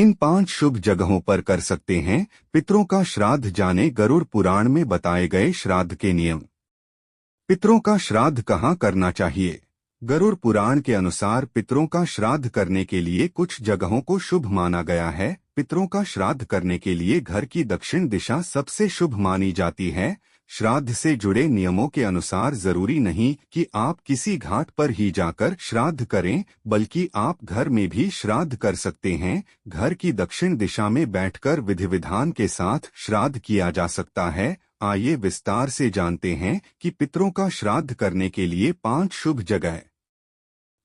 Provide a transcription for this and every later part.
इन 5 शुभ जगहों पर कर सकते हैं पितरों का श्राद्ध। जाने गरुड़ पुराण में बताए गए श्राद्ध के नियम। पितरों का श्राद्ध कहाँ करना चाहिए? गरुड़ पुराण के अनुसार पितरों का श्राद्ध करने के लिए कुछ जगहों को शुभ माना गया है। पितरों का श्राद्ध करने के लिए घर की दक्षिण दिशा सबसे शुभ मानी जाती है। श्राद्ध से जुड़े नियमों के अनुसार जरूरी नहीं कि आप किसी घाट पर ही जाकर श्राद्ध करें, बल्कि आप घर में भी श्राद्ध कर सकते हैं। घर की दक्षिण दिशा में बैठकर विधि विधान के साथ श्राद्ध किया जा सकता है। आइए विस्तार से जानते हैं कि पितरों का श्राद्ध करने के लिए 5 शुभ जगह।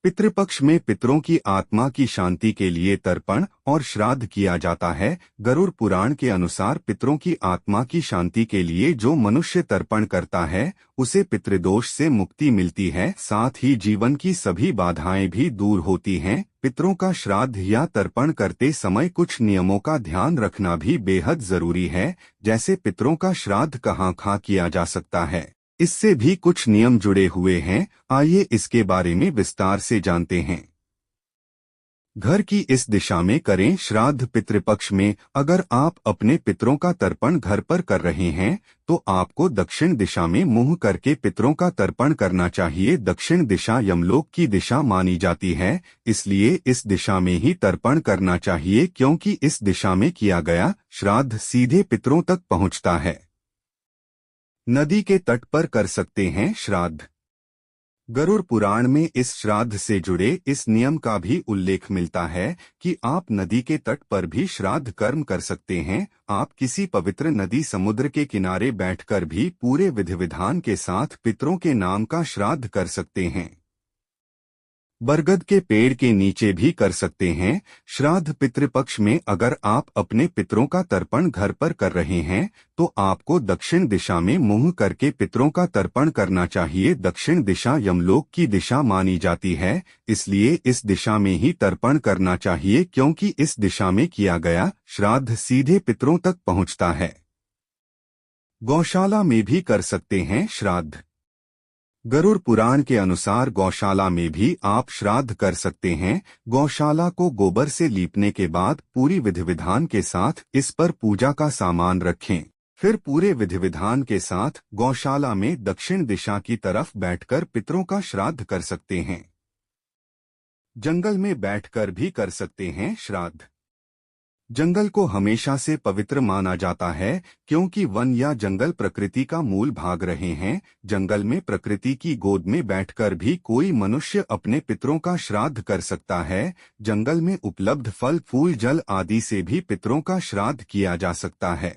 पितृपक्ष में पितरों की आत्मा की शांति के लिए तर्पण और श्राद्ध किया जाता है। गरुड़ पुराण के अनुसार पितरों की आत्मा की शांति के लिए जो मनुष्य तर्पण करता है उसे पितृदोष से मुक्ति मिलती है, साथ ही जीवन की सभी बाधाएं भी दूर होती हैं। पितरों का श्राद्ध या तर्पण करते समय कुछ नियमों का ध्यान रखना भी बेहद जरूरी है, जैसे पितरों का श्राद्ध कहाँ किया जा सकता है, इससे भी कुछ नियम जुड़े हुए हैं। आइए इसके बारे में विस्तार से जानते हैं। घर की इस दिशा में करें श्राद्ध। पितृपक्ष में अगर आप अपने पितरों का तर्पण घर पर कर रहे हैं तो आपको दक्षिण दिशा में मुंह करके पितरों का तर्पण करना चाहिए। दक्षिण दिशा यमलोक की दिशा मानी जाती है, इसलिए इस दिशा में ही तर्पण करना चाहिए, क्योंकि इस दिशा में किया गया श्राद्ध सीधे पितरों तक पहुंचता है। नदी के तट पर कर सकते हैं श्राद्ध। गरुड़ पुराण में इस श्राद्ध से जुड़े इस नियम का भी उल्लेख मिलता है कि आप नदी के तट पर भी श्राद्ध कर्म कर सकते हैं। आप किसी पवित्र नदी समुद्र के किनारे बैठकर भी पूरे विधि विधान के साथ पितरों के नाम का श्राद्ध कर सकते हैं। बरगद के पेड़ के नीचे भी कर सकते हैं श्राद्ध। पितृपक्ष में अगर आप अपने पितरों का तर्पण घर पर कर रहे हैं तो आपको दक्षिण दिशा में मुंह करके पितरों का तर्पण करना चाहिए। दक्षिण दिशा यमलोक की दिशा मानी जाती है, इसलिए इस दिशा में ही तर्पण करना चाहिए, क्योंकि इस दिशा में किया गया श्राद्ध सीधे पितरों तक पहुंचता है। गौशाला में भी कर सकते हैं श्राद्ध। गरुड़ पुराण के अनुसार गौशाला में भी आप श्राद्ध कर सकते हैं। गौशाला को गोबर से लीपने के बाद पूरी विधि विधान के साथ इस पर पूजा का सामान रखें। फिर पूरे विधि विधान के साथ गौशाला में दक्षिण दिशा की तरफ बैठकर पितरों का श्राद्ध कर सकते हैं। जंगल में बैठकर भी कर सकते हैं श्राद्ध। जंगल को हमेशा से पवित्र माना जाता है, क्योंकि वन या जंगल प्रकृति का मूल भाग रहे हैं। जंगल में प्रकृति की गोद में बैठकर भी कोई मनुष्य अपने पितरों का श्राद्ध कर सकता है। जंगल में उपलब्ध फल, फूल, जल आदि से भी पितरों का श्राद्ध किया जा सकता है।